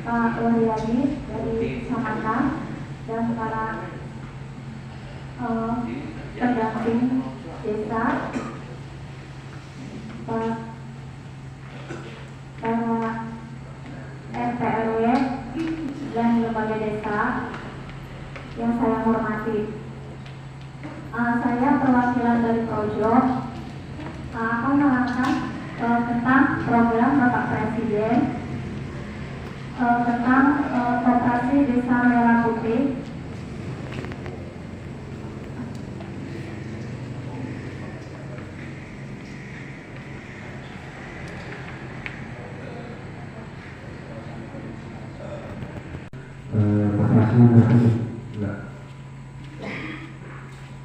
Pak Wahyadi dari Samanta dan para pendamping desa, para RT RW dan lembaga desa yang saya hormati. Saya perwakilan dari Projo akan mengangkat tentang program Bapak Presiden tentang koperasi Desa Merah Putih.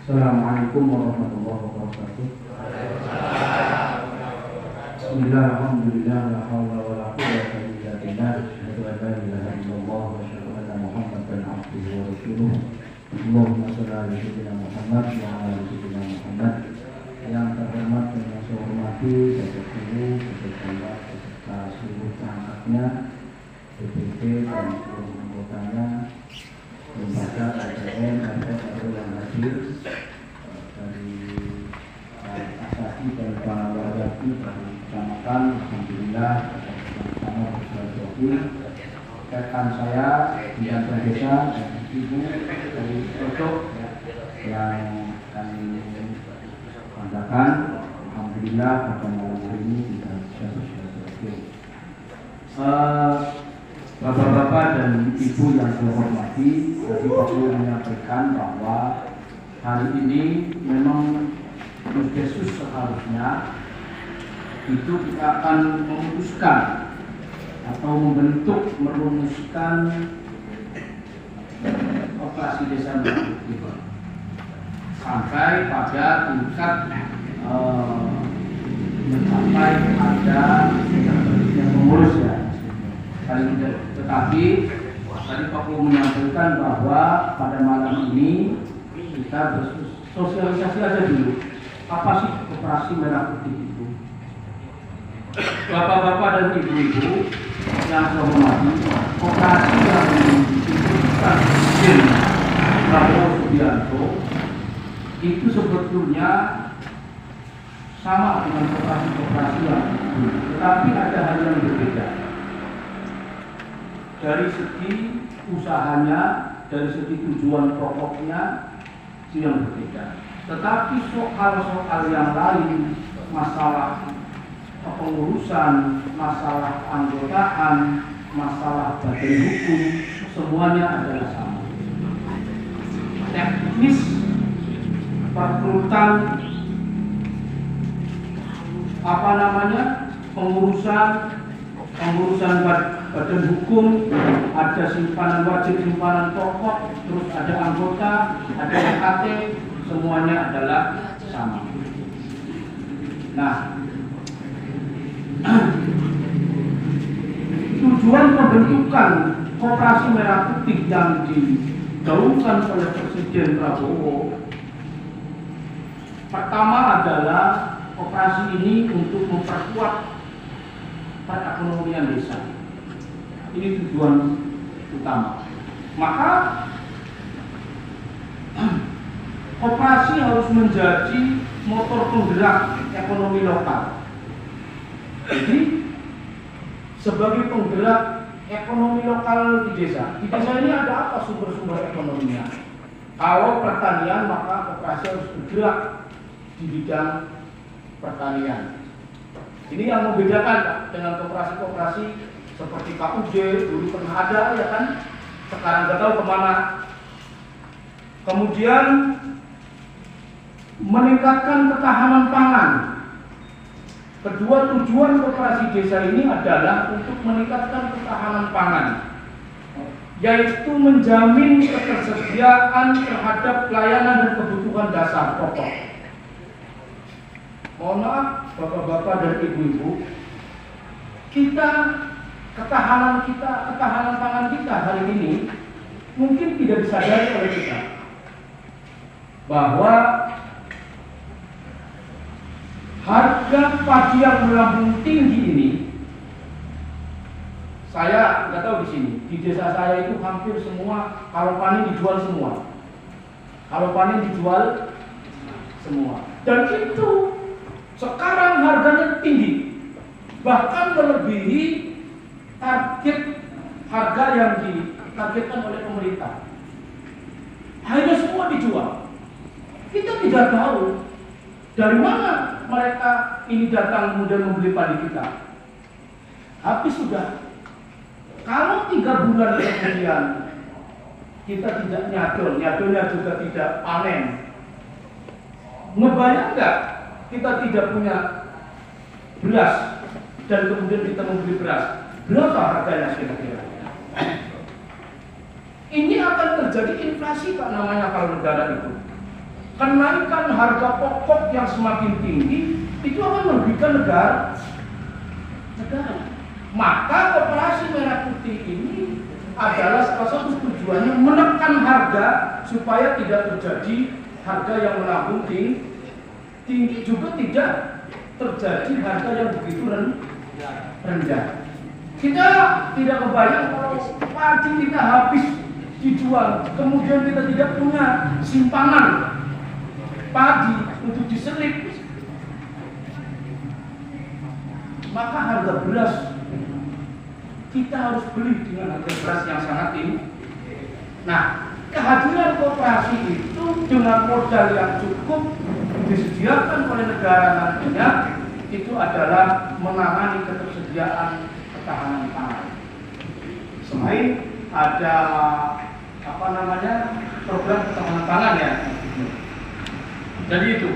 Assalamualaikum warahmatullahi wabarakatuh. Bismillahirrahmanirrahim. La haula wala quwwata illa billah. Asyhadu an la ilaha illallah wa asyhadu anna Muhammadan abduhu wa rasuluh. Allahumma shalli ala sayyidina Muhammad wa ala sayyidina Muhammad. Yang terhormat dan yang saya hormati Bapak Guru, Bapak Bapak beserta seluruh perangkatnya, BPT dan seluruh anggotanya, lembaga KPM dan RW yang hadir, dari asasi dan para wahyadi dari kecamatan. Alhamdulillah sama-sama bersilaturahmi. Rekan saya di kantor desa dan ibu dari Pojok yang kami banggakan. Alhamdulillah pada malam hari ini kita bisa bersilaturahmi. Bapak-bapak dan ibu yang saya hormati, tadi Pak Guru menyampaikan bahwa hari ini memang Yesus seharusnya itu kita akan memutuskan atau merumuskan operasi desa sampai pada tingkat mencapai ada yang mengurus ya. Tetapi tadi Pak Guru menyampaikan bahwa pada malam ini kita bersosialisasi aja dulu. Apa sih koperasi Merah Putih itu? Bapak-bapak dan ibu-ibu yang saya hormati, koperasi yang diinstruksikan Presiden Prabowo Subianto itu sebetulnya sama dengan koperasi yang dulu, tetapi ada hal yang berbeda. Dari segi usahanya, dari segi tujuan pokoknya itu yang berbeda. Tetapi soal-soal yang lain, masalah pengurusan, masalah anggotaan, masalah badan hukum, semuanya adalah sama. Teknis perekrutan, pengurusan badan hukum, ada simpanan wajib, simpanan pokok, terus ada anggota, ada UKT, semuanya adalah sama. Nah, tujuan pembentukan Koperasi Merah Putih yang digaungkan oleh Presiden Prabowo pertama adalah koperasi ini untuk memperkuat perekonomian desa. Ini tujuan utama. Maka koperasi harus menjadi motor penggerak ekonomi lokal. Jadi sebagai penggerak ekonomi lokal di desa ini ada apa sumber-sumber ekonominya? Kalau pertanian, maka koperasi harus bergerak di bidang pertanian. Ini yang membedakan dengan koperasi-koperasi seperti KUJ dulu pernah ada, ya kan? Sekarang nggak tahu kemana. Kemudian meningkatkan ketahanan pangan. Kedua tujuan koperasi desa ini adalah untuk meningkatkan ketahanan pangan, yaitu menjamin ketersediaan terhadap pelayanan dan kebutuhan dasar pokok. Mohon maaf, bapak-bapak dan ibu-ibu, ketahanan pangan kita hari ini mungkin tidak disadari oleh kita bahwa harga padi yang melambung tinggi ini Saya nggak tahu di sini, di desa saya itu hampir semua kalau panen dijual semua. Kalau panen dijual semua. Dan itu sekarang harganya tinggi, bahkan melebihi target harga yang ditargetkan oleh pemerintah. Akhirnya semua dijual. Kita tidak tahu dari mana mereka ini datang kemudian membeli padi kita. Habis sudah. Kalau 3 bulan kemudian kita tidak nyadolnya juga tidak panen. Ngebayang nggak kita tidak punya beras dan kemudian kita membeli beras? Berapa harganya kira-kira? Ini akan terjadi inflasi Pak namanya kalau negara itu. Kenaikan harga pokok yang semakin tinggi itu akan merugikan negara. Maka Koperasi Merah Putih ini adalah salah satu tujuannya menekan harga supaya tidak terjadi harga yang melambung tinggi, juga tidak terjadi harga yang begitu rendah. Kita tidak kebayang kalau padi kita habis dijual, kemudian kita tidak punya simpanan padi untuk diselip, maka harga beras kita harus beli dengan harga beras yang sangat tinggi. Nah, kehadiran koperasi itu dengan modal yang cukup disediakan oleh negara nantinya itu adalah menangani ketersediaan ketahanan pangan. Selain ada program ketahanan pangan ya. Jadi itu.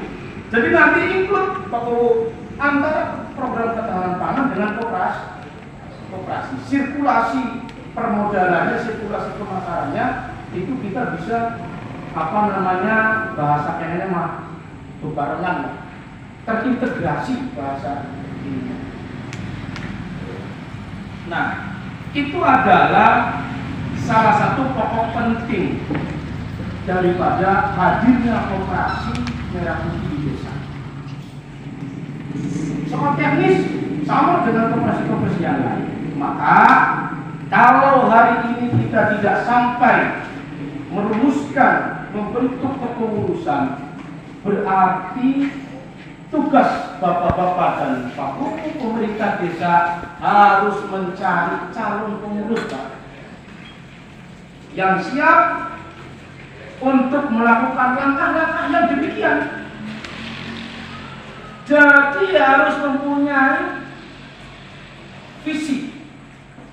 Jadi nanti include antara program ketahanan pangan dengan koperasi. Sirkulasi permodalannya, sirkulasi pemasarannya itu kita bisa bahasa kayaknya bebarengan, terintegrasi bahasa ini. Nah, itu adalah salah satu pokok penting daripada hadirnya Koperasi Merah Putih di desa. Soal teknis sama dengan koperasi-koperasi yang lain. Maka kalau hari ini kita tidak sampai merumuskan, membentuk kepengurusan, berarti tugas bapak-bapak dan Pak Guru pemerintah desa harus mencari calon pengurus Pak, yang siap untuk melakukan langkah-langkah yang demikian. Jadi harus mempunyai visi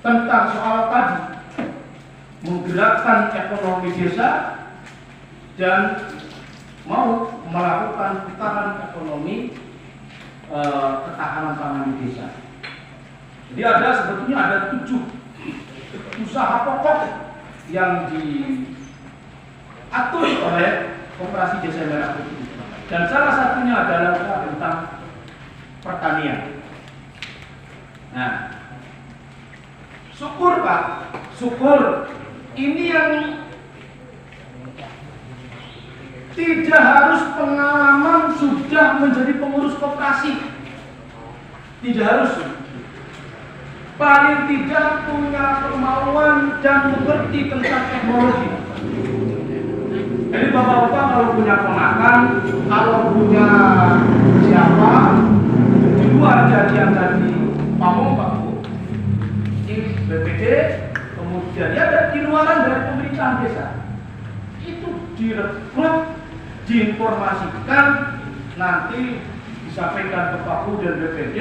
tentang soal tadi, menggerakkan ekonomi desa dan mau melakukan putaran ekonomi ketahanan pangan di desa. Jadi sebetulnya ada 7 usaha pokok yang diatur oleh Koperasi Desa Merah Putih. Dan salah satunya adalah usaha tentang pertanian. Nah, syukur Pak, syukur ini yang tidak harus pengalaman sudah menjadi pengurus koperasi, tidak harus, paling tidak punya kemauan dan mengerti tentang teknologi. Jadi bapak-bapak kalau punya ponakan, kalau punya siapa di luar yang tadi pamong Pak Bu, ini BPD, kemudian ya ada di luaran dari pemerintahan desa, itu direkrut, diinformasikan, nanti disampaikan ke Pak Bu dan BPD,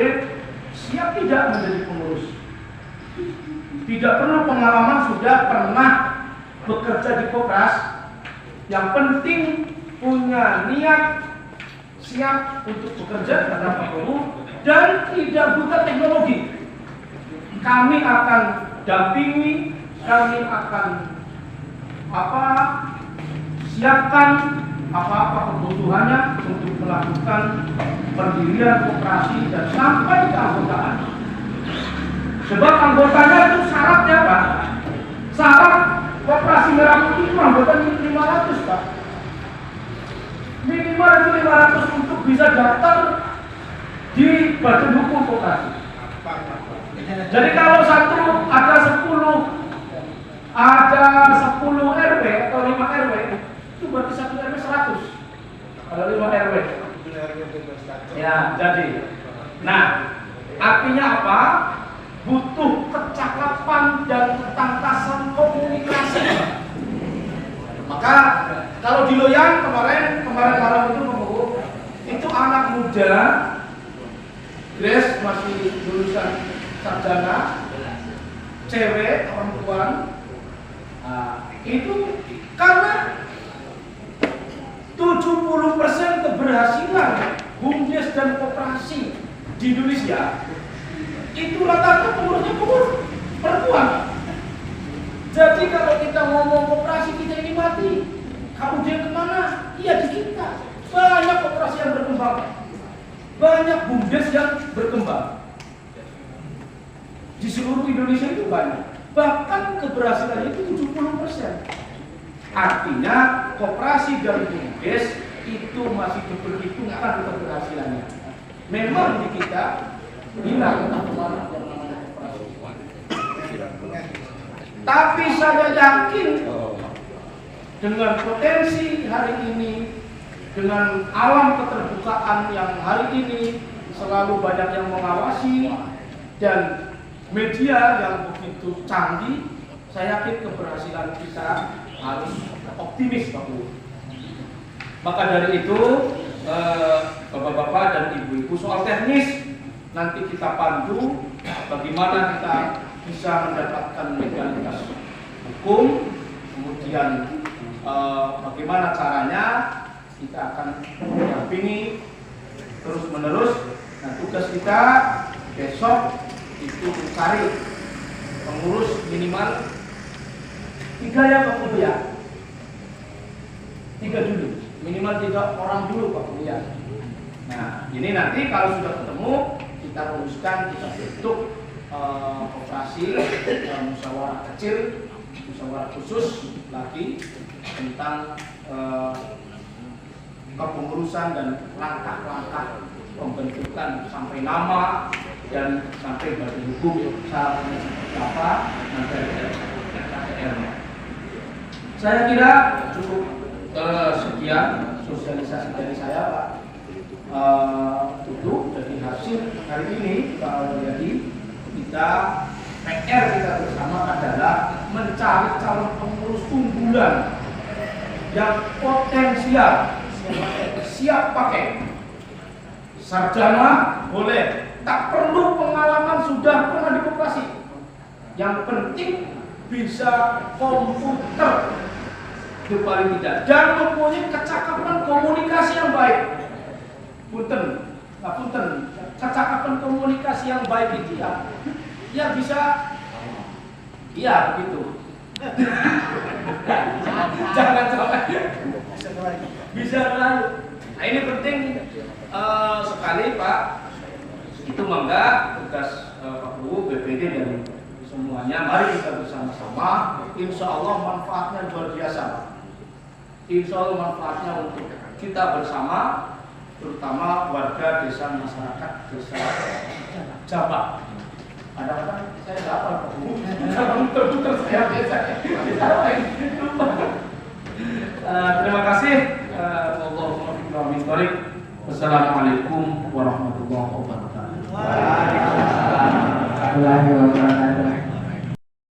siap tidak menjadi pengurus. Tidak perlu pengalaman, sudah pernah bekerja di koperasi. Yang penting punya niat, siap untuk bekerja karena Pak Guru dan tidak buta teknologi. Kami akan dampingi, kami akan siapkan apa kebutuhannya untuk melakukan pendirian koperasi dan sampai ke anggotaan. Sebab anggotanya itu syaratnya Pak, syarat Koperasi Merah Putih itu anggota 500 Pak, minimal itu 500 untuk bisa daftar di Badan Hukum Koperasi. Jadi kalau ada Jadi, nah, artinya apa? Butuh kecakapan dan ketangkasan komunikasi. Maka kalau di Loyang kemarin malam itu anak muda, Grace masih lulusan sarjana, cewek, perempuan, itu karena 70% keberhasilan BUMDes dan koperasi di Indonesia itu rata-rata pengurusnya perempuan. Jadi kalau kita ngomong koperasi kita ini mati, kemudian kemana? Iya di kita. Banyak koperasi yang berkembang, banyak BUMDes yang berkembang di seluruh Indonesia itu banyak. Bahkan keberhasilannya itu 70%. Artinya koperasi dan BUMDes itu masih diperhitungkan keberhasilannya. Memang di kita hilang kemana yang namanya koperasi. Tapi saya yakin dengan potensi hari ini, dengan alam keterbukaan yang hari ini selalu banyak yang mengawasi dan media yang begitu canggih, saya yakin keberhasilan kita harus optimis, Pak Bu. Maka dari itu, Bapak-bapak dan Ibu-ibu, soal teknis nanti kita pandu bagaimana kita bisa mendapatkan legalitas hukum, kemudian bagaimana caranya kita akan mendampingi terus menerus. Nah, tugas kita besok itu mencari pengurus minimal 3 ya Pak Bu ya, 3 dulu, minimal 3 orang dulu Pak Bu ya. Nah ini nanti kalau sudah ketemu kita rumuskan, kita bentuk operasi musyawarah kecil, musyawarah khusus lagi tentang kepengurusan dan langkah-langkah pembentukan sampai nama dan sampai badan hukum syaratnya seperti apa nanti RKTR-nya. Saya kira cukup sekian sosialisasi dari saya Pak. Itu dari hasil hari ini kita PR kita bersama adalah mencari calon pengurus unggulan yang potensial, siap pakai, sarjana boleh, tak perlu pengalaman sudah pernah di koperasi, yang penting bisa komputer itu paling tidak, dan mempunyai kecakapan komunikasi yang baik. Punten, kecakapan komunikasi yang baik itu ya bisa, iya begitu. Jangan sampai bisa berlanjut. Nah ini penting sekali Pak. Itu mangga tugas Pak Bu, BPD dan semuanya. Mari kita bersama-sama. Insya Allah manfaatnya luar biasa. Insya Allah manfaatnya untuk kita bersama, terutama warga desa, masyarakat desa Jabak. Ada apa? Saya nggak apa Pak Bu. Kalau muter-muter saya biasa. Terima kasih. Wassalamualaikum.